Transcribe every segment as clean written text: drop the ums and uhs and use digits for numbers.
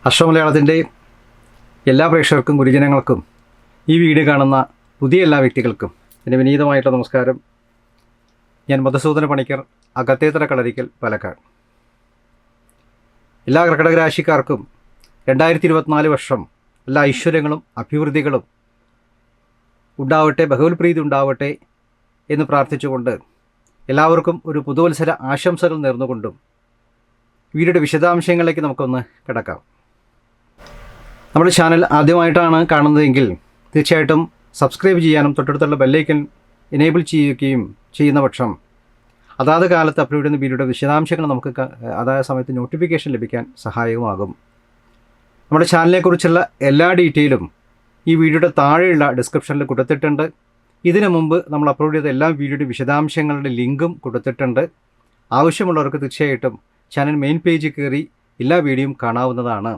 അശ്വമലയാളത്തിൻ്റെ എല്ലാ പ്രേക്ഷകർക്കും ഗുരുജനങ്ങൾക്കും ഈ വീഡിയോ കാണുന്ന പുതിയ എല്ലാ വ്യക്തികൾക്കും എൻ്റെ വിനീതമായിട്ടുള്ള നമസ്കാരം. ഞാൻ മധുസൂദന പണിക്കർ, അകത്തേത്തറ കളരിക്കൽ, പാലക്കാട്. എല്ലാ കർക്കിടക രാശിക്കാർക്കും 2024 വർഷം എല്ലാ ഐശ്വര്യങ്ങളും അഭിവൃദ്ധികളും ഉണ്ടാവട്ടെ, ഭഗവത് പ്രീതി ഉണ്ടാവട്ടെ എന്ന് പ്രാർത്ഥിച്ചുകൊണ്ട് എല്ലാവർക്കും ഒരു പുതുവത്സര ആശംസകൾ നേർന്നുകൊണ്ടും വീഡിയോയുടെ വിശദാംശങ്ങളിലേക്ക് നമുക്കൊന്ന് കിടക്കാം. നമ്മുടെ ചാനൽ ആദ്യമായിട്ടാണ് കാണുന്നതെങ്കിൽ തീർച്ചയായിട്ടും സബ്സ്ക്രൈബ് ചെയ്യാനും തൊട്ടടുത്തുള്ള ബെല്ലൈക്കൻ എനേബിൾ ചെയ്യുകയും ചെയ്യുന്ന പക്ഷം അതാത് കാലത്ത് അപ്ലോഡ് ചെയ്യുന്ന വീഡിയോയുടെ വിശദാംശങ്ങൾ നമുക്ക് അതായത് സമയത്ത് നോട്ടിഫിക്കേഷൻ ലഭിക്കാൻ സഹായകമാകും. നമ്മുടെ ചാനലിനെക്കുറിച്ചുള്ള എല്ലാ ഡീറ്റെയിലും ഈ വീഡിയോയുടെ താഴെയുള്ള ഡിസ്ക്രിപ്ഷനിൽ കൊടുത്തിട്ടുണ്ട്. ഇതിനു മുമ്പ് നമ്മൾ അപ്ലോഡ് ചെയ്ത എല്ലാ വീഡിയോയുടെ വിശദാംശങ്ങളുടെ ലിങ്കും കൊടുത്തിട്ടുണ്ട്. ആവശ്യമുള്ളവർക്ക് തീർച്ചയായിട്ടും ചാനൽ മെയിൻ പേജിൽ കയറി എല്ലാ വീഡിയോയും കാണാവുന്നതാണ്.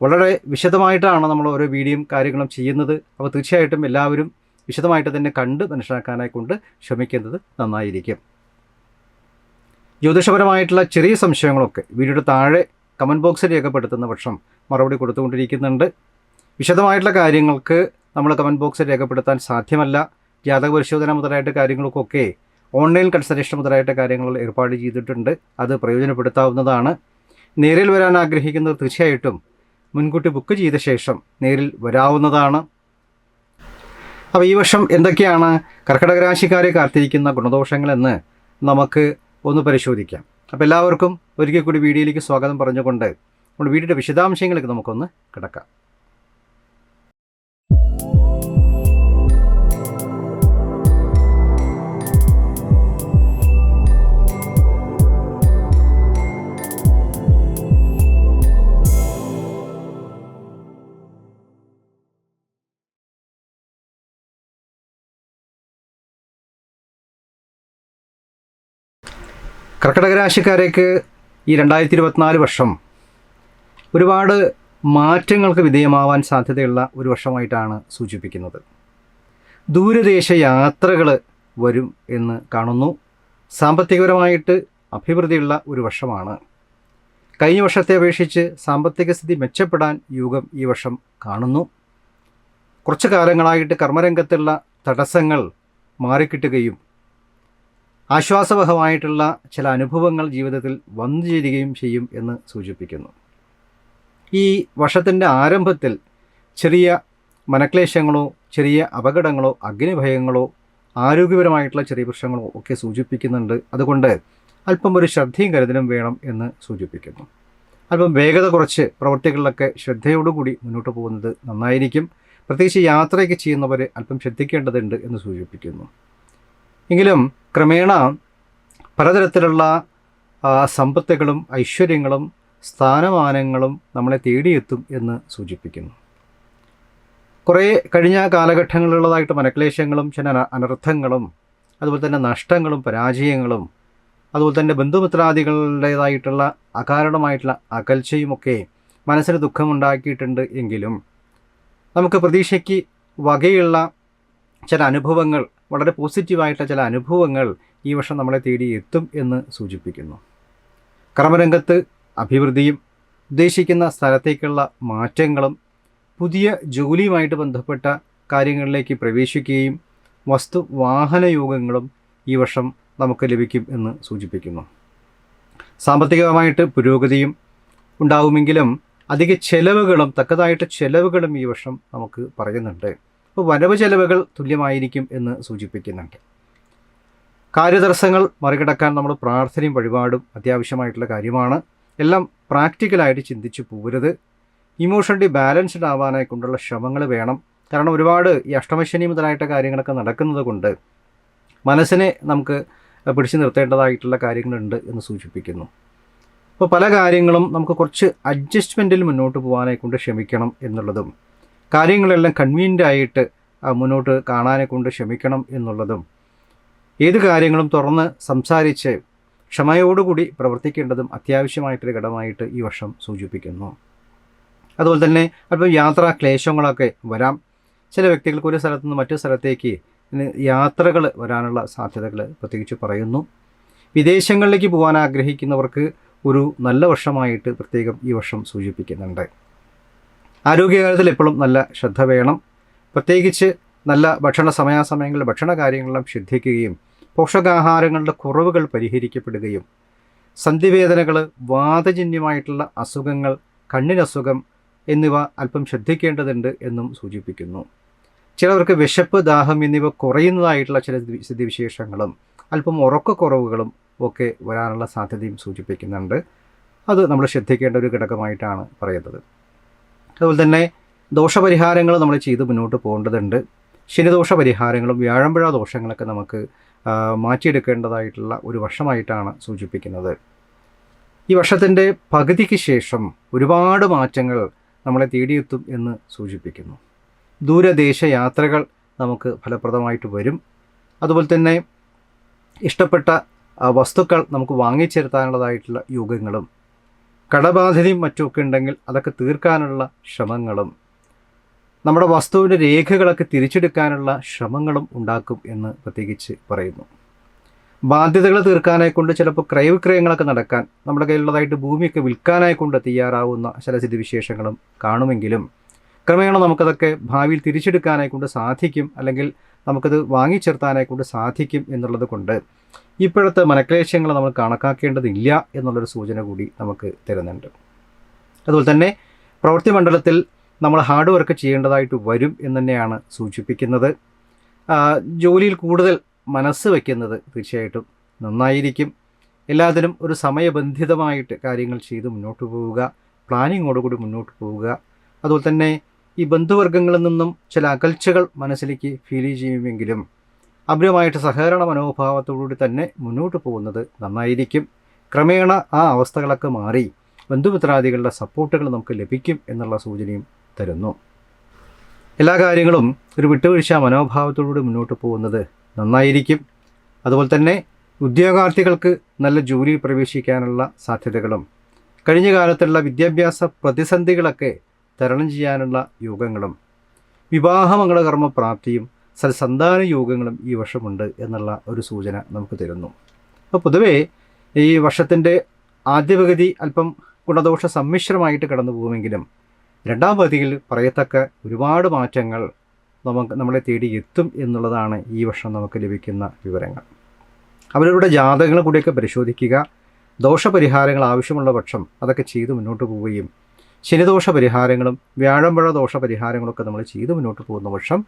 വളരെ വിശദമായിട്ടാണ് നമ്മൾ ഓരോ വീഡിയോയും കാര്യങ്ങളും ചെയ്യുന്നത്. അപ്പോൾ തീർച്ചയായിട്ടും എല്ലാവരും വിശദമായിട്ട് തന്നെ കണ്ട് മനസ്സിലാക്കാനായി കൊണ്ട് ശ്രമിക്കുന്നത് നന്നായിരിക്കും. ജ്യോതിഷപരമായിട്ടുള്ള ചെറിയ സംശയങ്ങളൊക്കെ വീഡിയോയുടെ താഴെ കമൻറ്റ് ബോക്സിൽ രേഖപ്പെടുത്തുന്ന പക്ഷം മറുപടി കൊടുത്തുകൊണ്ടിരിക്കുന്നുണ്ട്. വിശദമായിട്ടുള്ള കാര്യങ്ങൾക്ക് നമ്മൾ കമൻറ്റ് ബോക്സിൽ രേഖപ്പെടുത്താൻ സാധ്യമല്ല. ജാതക പരിശോധന മുതലായിട്ട് കാര്യങ്ങൾക്കൊക്കെ ഓൺലൈൻ കൺസൾട്ടേഷൻ മുതലായിട്ട് കാര്യങ്ങൾ ഏർപ്പാട് ചെയ്തിട്ടുണ്ട്. അത് പ്രയോജനപ്പെടുത്താവുന്നതാണ്. നേരിൽ വരാൻ ആഗ്രഹിക്കുന്നത് തീർച്ചയായിട്ടും മുൻകൂട്ടി ബുക്ക് ചെയ്ത ശേഷം നേരിൽ വരാവുന്നതാണ്. അപ്പോൾ ഈ വർഷം എന്തൊക്കെയാണ് കർക്കിടക രാശിക്കാരെ കാത്തിരിക്കുന്ന ഗുണദോഷങ്ങളെന്ന് നമുക്ക് ഒന്ന് പരിശോധിക്കാം. അപ്പോൾ എല്ലാവർക്കും ഒരിക്കൽ കൂടി വീഡിയോയിലേക്ക് സ്വാഗതം പറഞ്ഞുകൊണ്ട് നമ്മൾ വീഡിയോയുടെ വിശദാംശങ്ങളിലേക്ക് നമുക്കൊന്ന് കിടക്കാം. കർക്കിടക രാശിക്കാരേക്ക് ഈ 2024 വർഷം ഒരുപാട് മാറ്റങ്ങൾക്ക് വിധേയമാവാൻ സാധ്യതയുള്ള ഒരു വർഷമായിട്ടാണ് സൂചിപ്പിക്കുന്നത്. ദൂരദേശ യാത്രകൾ വരും എന്ന് കാണുന്നു. സാമ്പത്തികപരമായിട്ട് അഭിവൃദ്ധിയുള്ള ഒരു വർഷമാണ്. കഴിഞ്ഞ വർഷത്തെ അപേക്ഷിച്ച് സാമ്പത്തിക സ്ഥിതി മെച്ചപ്പെടാൻ യോഗം ഈ വർഷം കാണുന്നു. കുറച്ചു കാലങ്ങളായിട്ട് കർമ്മരംഗത്തുള്ള തടസ്സങ്ങൾ മാറിക്കിട്ടുകയും ആശ്വാസവഹമായിട്ടുള്ള ചില അനുഭവങ്ങൾ ജീവിതത്തിൽ വന്നു ചേരുകയും ചെയ്യും എന്ന് സൂചിപ്പിക്കുന്നു. ഈ വർഷത്തിൻ്റെ ആരംഭത്തിൽ ചെറിയ മനക്ലേശങ്ങളോ ചെറിയ അപകടങ്ങളോ അഗ്നിഭയങ്ങളോ ആരോഗ്യപരമായിട്ടുള്ള ചെറിയ പ്രശ്നങ്ങളോ ഒക്കെ സൂചിപ്പിക്കുന്നുണ്ട്. അതുകൊണ്ട് അല്പം ഒരു ശ്രദ്ധയും കരുതലും വേണം എന്ന് സൂചിപ്പിക്കുന്നു. അല്പം വേഗത കുറച്ച് പ്രവൃത്തികളിലൊക്കെ ശ്രദ്ധയോടുകൂടി മുന്നോട്ട് പോകുന്നത് നന്നായിരിക്കും. പ്രത്യേകിച്ച് യാത്രയൊക്കെ ചെയ്യുന്നവർ അല്പം ശ്രദ്ധിക്കേണ്ടതുണ്ട് എന്ന് സൂചിപ്പിക്കുന്നു. എങ്കിലും ക്രമേണ പലതരത്തിലുള്ള സമ്പത്തുകളും ഐശ്വര്യങ്ങളും സ്ഥാനമാനങ്ങളും നമ്മളെ തേടിയെത്തും എന്ന് സൂചിപ്പിക്കുന്നു. കുറേ കഴിഞ്ഞ കാലഘട്ടങ്ങളിലുള്ളതായിട്ട് മനക്ലേശങ്ങളും ചില അനർത്ഥങ്ങളും അതുപോലെ തന്നെ നഷ്ടങ്ങളും പരാജയങ്ങളും അതുപോലെ തന്നെ ബന്ധുമിത്രാദികളുടേതായിട്ടുള്ള അകാരണമായിട്ടുള്ള അകൽച്ചയുമൊക്കെ മനസ്സിന് ദുഃഖമുണ്ടാക്കിയിട്ടുണ്ട്. എങ്കിലും നമുക്ക് പ്രതീക്ഷയ്ക്ക് വകയുള്ള ചില അനുഭവങ്ങൾ, വളരെ പോസിറ്റീവായിട്ടുള്ള ചില അനുഭവങ്ങൾ ഈ വർഷം നമ്മളെ തേടി എത്തും എന്ന് സൂചിപ്പിക്കുന്നു. കർമ്മരംഗത്ത് അഭിവൃദ്ധിയും ഉദ്ദേശിക്കുന്ന സ്ഥലത്തേക്കുള്ള മാറ്റങ്ങളും പുതിയ ജോലിയുമായിട്ട് ബന്ധപ്പെട്ട കാര്യങ്ങളിലേക്ക് പ്രവേശിക്കുകയും വസ്തു വാഹന യോഗങ്ങളും ഈ വർഷം നമുക്ക് ലഭിക്കും എന്ന് സൂചിപ്പിക്കുന്നു. സാമ്പത്തികമായിട്ട് പുരോഗതിയും ഉണ്ടാവുമെങ്കിലും അധിക ചെലവുകളും തക്കതായിട്ട് ചെലവുകളും ഈ വർഷം നമുക്ക് പറയുന്നുണ്ട്. അപ്പോൾ വരവ് ചെലവുകൾ തുല്യമായിരിക്കും എന്ന് സൂചിപ്പിക്കുന്നുണ്ട്. കാര്യതടസ്സങ്ങൾ മറികടക്കാൻ നമ്മൾ പ്രാർത്ഥനയും വഴിപാടും അത്യാവശ്യമായിട്ടുള്ള കാര്യമാണ്. എല്ലാം പ്രാക്ടിക്കലായിട്ട് ചിന്തിച്ച് പോകരുത്. ഇമോഷണലി ബാലൻസ്ഡ് ആവാനായി കൊണ്ടുള്ള ശ്രമങ്ങൾ വേണം. കാരണം ഒരുപാട് ഈ അഷ്ടമശനി മുതലായിട്ട് കാര്യങ്ങളൊക്കെ നടക്കുന്നത് കൊണ്ട് മനസ്സിനെ നമുക്ക് പിടിച്ചു നിർത്തേണ്ടതായിട്ടുള്ള കാര്യങ്ങളുണ്ട് എന്ന് സൂചിപ്പിക്കുന്നു. അപ്പോൾ പല കാര്യങ്ങളും നമുക്ക് കുറച്ച് അഡ്ജസ്റ്റ്മെൻറ്റിൽ മുന്നോട്ട് പോകാനായി കൊണ്ട് ശ്രമിക്കണം എന്നുള്ളതും കാര്യങ്ങളെല്ലാം കൺവീനിയൻ്റ് ആയിട്ട് മുന്നോട്ട് കാണാനെ കൊണ്ട് ശ്രമിക്കണം എന്നുള്ളതും ഏത് കാര്യങ്ങളും തുറന്ന് സംസാരിച്ച് ക്ഷമയോടുകൂടി പ്രവർത്തിക്കേണ്ടതും അത്യാവശ്യമായിട്ടൊരു ഘടകമായിട്ട് ഈ വർഷം സൂചിപ്പിക്കുന്നു. അതുപോലെ തന്നെ അല്പം യാത്രാ ക്ലേശങ്ങളൊക്കെ വരാം. ചില വ്യക്തികൾക്ക് ഒരു സ്ഥലത്തു നിന്ന് മറ്റു സ്ഥലത്തേക്ക് യാത്രകൾ വരാനുള്ള സാധ്യതകൾ പ്രത്യേകിച്ച് പറയുന്നു. വിദേശങ്ങളിലേക്ക് പോകാൻ ആഗ്രഹിക്കുന്നവർക്ക് ഒരു നല്ല വർഷമായിട്ട് പ്രത്യേകം ഈ വർഷം സൂചിപ്പിക്കുന്നുണ്ട്. ആരോഗ്യകാര്യത്തിൽ എപ്പോഴും നല്ല ശ്രദ്ധ വേണം. പ്രത്യേകിച്ച് നല്ല സമയാസമയങ്ങളിൽ ഭക്ഷണ കാര്യങ്ങളെല്ലാം ശ്രദ്ധിക്കുകയും പോഷകാഹാരങ്ങളുടെ കുറവുകൾ പരിഹരിക്കപ്പെടുകയും സന്ധിവേദനകൾ, വാതജന്യമായിട്ടുള്ള അസുഖങ്ങൾ, കണ്ണിനസുഖം എന്നിവ അല്പം ശ്രദ്ധിക്കേണ്ടതുണ്ട് എന്നും സൂചിപ്പിക്കുന്നു. ചിലവർക്ക് വിശപ്പ്, ദാഹം എന്നിവ കുറയുന്നതായിട്ടുള്ള ചില സ്ഥിതിവിശേഷങ്ങളും അല്പം ഉറക്കക്കുറവുകളും ഒക്കെ വരാനുള്ള സാധ്യതയും സൂചിപ്പിക്കുന്നുണ്ട്. അത് നമ്മൾ ശ്രദ്ധിക്കേണ്ട ഒരു ഘടകമായിട്ടാണ് പറയുന്നത്. അതുപോലെ തന്നെ ദോഷപരിഹാരങ്ങൾ നമ്മൾ ചെയ്ത് മുന്നോട്ട് പോകേണ്ടതുണ്ട്. ശനിദോഷ പരിഹാരങ്ങളും വ്യാഴമ്പഴ ദോഷങ്ങളൊക്കെ നമുക്ക് മാറ്റിയെടുക്കേണ്ടതായിട്ടുള്ള ഒരു വർഷമായിട്ടാണ് സൂചിപ്പിക്കുന്നത്. ഈ വർഷത്തിൻ്റെ പകുതിക്ക് ശേഷം ഒരുപാട് മാറ്റങ്ങൾ നമ്മളെ തേടിയെത്തും എന്ന് സൂചിപ്പിക്കുന്നു. ദൂരദേശ യാത്രകൾ നമുക്ക് ഫലപ്രദമായിട്ട് വരും. അതുപോലെ തന്നെ ഇഷ്ടപ്പെട്ട വസ്തുക്കൾ നമുക്ക് വാങ്ങിച്ചെടുത്താനുള്ളതായിട്ടുള്ള യോഗങ്ങളും, കടബാധ്യതയും മറ്റുമൊക്കെ ഉണ്ടെങ്കിൽ അതൊക്കെ തീർക്കാനുള്ള ശ്രമങ്ങളും, നമ്മുടെ വസ്തുവിൻ്റെ രേഖകളൊക്കെ തിരിച്ചെടുക്കാനുള്ള ശ്രമങ്ങളും ഉണ്ടാക്കും എന്ന് പ്രത്യേകിച്ച് പറയുന്നു. ബാധ്യതകൾ തീർക്കാനായിക്കൊണ്ട് ചിലപ്പോൾ ക്രയവിക്രയങ്ങളൊക്കെ നടക്കാൻ, നമ്മുടെ കയ്യിലുള്ളതായിട്ട് ഭൂമിയൊക്കെ വിൽക്കാനായിക്കൊണ്ട് തയ്യാറാവുന്ന ചില സ്ഥിതിവിശേഷങ്ങളും കാണുമെങ്കിലും ക്രമേണ നമുക്കതൊക്കെ ഭാവിയിൽ തിരിച്ചെടുക്കാനായിക്കൊണ്ട് സാധിക്കും, അല്ലെങ്കിൽ നമുക്കത് വാങ്ങിച്ചേർത്താനായിക്കൊണ്ട് സാധിക്കും എന്നുള്ളത് കൊണ്ട് ഇപ്പോഴത്തെ മനക്ലേശങ്ങൾ നമ്മൾ കണക്കാക്കേണ്ടതില്ല എന്നുള്ളൊരു സൂചന കൂടി നമുക്ക് തരുന്നുണ്ട്. അതുപോലെ തന്നെ പ്രവൃത്തി മണ്ഡലത്തിൽ നമ്മൾ ഹാർഡ് വർക്ക് ചെയ്യേണ്ടതായിട്ട് വരും എന്ന് തന്നെയാണ് സൂചിപ്പിക്കുന്നത്. ജോലിയിൽ കൂടുതൽ മനസ്സ് വയ്ക്കുന്നത് തീർച്ചയായിട്ടും നന്നായിരിക്കും. എല്ലാത്തിനും ഒരു സമയബന്ധിതമായിട്ട് കാര്യങ്ങൾ ചെയ്ത് മുന്നോട്ട് പോവുക, പ്ലാനിങ്ങോടുകൂടി മുന്നോട്ട് പോവുക. അതുപോലെ തന്നെ ഈ ബന്ധുവർഗ്ഗങ്ങളിൽ നിന്നും ചില അകൽച്ചകൾ മനസ്സിലേക്ക് ഫീൽ ചെയ്യുമെങ്കിലും അഭ്രമായിട്ട് സഹകരണ മനോഭാവത്തോടുകൂടി തന്നെ മുന്നോട്ട് പോകുന്നത് നന്നായിരിക്കും. ക്രമേണ ആ അവസ്ഥകളൊക്കെ മാറി ബന്ധുമിത്രാദികളുടെ സപ്പോർട്ടുകൾ നമുക്ക് ലഭിക്കും എന്നുള്ള സൂചനയും തരുന്നു. എല്ലാ കാര്യങ്ങളും ഒരു വിട്ടുവീഴ്ച മനോഭാവത്തോടുകൂടി മുന്നോട്ട് പോകുന്നത് നന്നായിരിക്കും. അതുപോലെ തന്നെ ഉദ്യോഗാർത്ഥികൾക്ക് നല്ല ജോലിയിൽ പ്രവേശിക്കാനുള്ള സാധ്യതകളും കഴിഞ്ഞ കാലത്തുള്ള വിദ്യാഭ്യാസ പ്രതിസന്ധികളൊക്കെ തരണം ചെയ്യാനുള്ള യോഗങ്ങളും വിവാഹമംഗളകർമ്മ പ്രാപ്തിയും സൽസന്താന യോഗങ്ങളും ഈ വർഷമുണ്ട് എന്നുള്ള ഒരു സൂചന നമുക്ക് തരുന്നു. അപ്പോൾ പൊതുവേ ഈ വർഷത്തിൻ്റെ ആദ്യ പകുതി അല്പം ഗുണദോഷ സമ്മിശ്രമായിട്ട് കടന്നു പോകുമെങ്കിലും രണ്ടാം പകുതിയിൽ പറയത്തക്ക ഒരുപാട് മാറ്റങ്ങൾ നമ്മളെ തേടി എത്തും എന്നുള്ളതാണ് ഈ വർഷം നമുക്ക് ലഭിക്കുന്ന വിവരങ്ങൾ. അവരുടെ ജാതകങ്ങൾ കൂടിയൊക്കെ പരിശോധിക്കുക. ദോഷപരിഹാരങ്ങൾ ആവശ്യമുള്ള പക്ഷം അതൊക്കെ ചെയ്ത് മുന്നോട്ട് പോവുകയും ശനിദോഷ പരിഹാരങ്ങളും വ്യാഴമ്പഴ ദോഷ പരിഹാരങ്ങളൊക്കെ നമ്മൾ ചെയ്ത് മുന്നോട്ട് പോകുന്ന പക്ഷം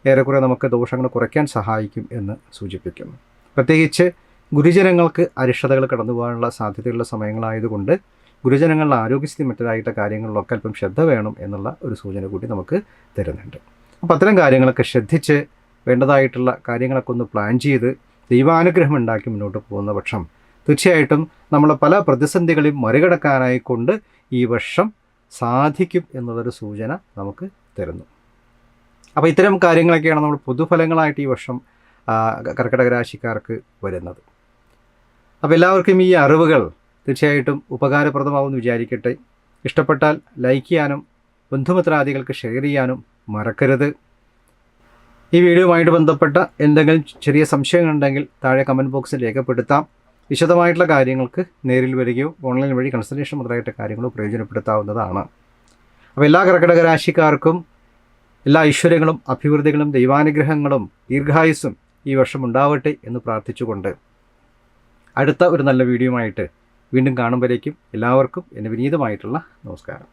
ഏറെക്കുറെ നമുക്ക് ദോഷങ്ങൾ കുറയ്ക്കാൻ സഹായിക്കും എന്ന് സൂചിപ്പിക്കുന്നു. പ്രത്യേകിച്ച് ഗുരുജനങ്ങൾക്ക് അരിഷ്ടതകൾ കടന്നു പോകാനുള്ള സാധ്യതയുള്ള സമയങ്ങളായതുകൊണ്ട് ഗുരുജനങ്ങളുടെ ആരോഗ്യസ്ഥിതി മറ്റേതായിട്ട് കാര്യങ്ങളിലൊക്കെ അല്പം ശ്രദ്ധ വേണം എന്നുള്ള ഒരു സൂചന കൂടി നമുക്ക് തരുന്നുണ്ട്. അപ്പോൾ അത്തരം കാര്യങ്ങളൊക്കെ ശ്രദ്ധിച്ച് വേണ്ടതായിട്ടുള്ള കാര്യങ്ങളൊക്കെ ഒന്ന് പ്ലാൻ ചെയ്ത് ദൈവാനുഗ്രഹം ഉണ്ടാക്കി മുന്നോട്ട് പോകുന്ന പക്ഷം തീർച്ചയായിട്ടും നമ്മൾ പല പ്രതിസന്ധികളെയും മറികടക്കാനായിക്കൊണ്ട് ഈ വർഷം സാധിക്കും എന്നുള്ളൊരു സൂചന നമുക്ക് തരുന്നു. അപ്പോൾ ഇത്തരം കാര്യങ്ങളൊക്കെയാണ് നമ്മൾ പൊതുഫലങ്ങളായിട്ട് ഈ വർഷം കർക്കിടക രാശിക്കാർക്ക് വരുന്നത്. അപ്പോൾ എല്ലാവർക്കും ഈ അറിവുകൾ തീർച്ചയായിട്ടും ഉപകാരപ്രദമാവുമെന്ന് വിചാരിക്കട്ടെ. ഇഷ്ടപ്പെട്ടാൽ ലൈക്ക് ചെയ്യാനും ബന്ധുമിത്രാദികൾക്ക് ഷെയർ ചെയ്യാനും മറക്കരുത്. ഈ വീഡിയോയുമായിട്ട് ബന്ധപ്പെട്ട എന്തെങ്കിലും ചെറിയ സംശയങ്ങളുണ്ടെങ്കിൽ താഴെ കമൻറ്റ് ബോക്സിൽ രേഖപ്പെടുത്താം. വിശദമായിട്ടുള്ള കാര്യങ്ങൾക്ക് നേരിൽ വരികയോ ഓൺലൈൻ വഴി കൺസൾട്ടേഷൻ മുതലായിട്ട് കാര്യങ്ങളോ പ്രയോജനപ്പെടുത്താവുന്നതാണ്. അപ്പോൾ എല്ലാ കർക്കിടക രാശിക്കാർക്കും എല്ലാ ഐശ്വര്യങ്ങളും അഭിവൃദ്ധികളും ദൈവാനുഗ്രഹങ്ങളും ദീർഘായുസ്സും ഈ വർഷം ഉണ്ടാവട്ടെ എന്ന് പ്രാർത്ഥിച്ചുകൊണ്ട് അടുത്ത ഒരു നല്ല വീഡിയോയുമായിട്ട് വീണ്ടും കാണുമ്പോഴേക്കും എല്ലാവർക്കും എൻ്റെ വിനീതമായിട്ടുള്ള നമസ്കാരം.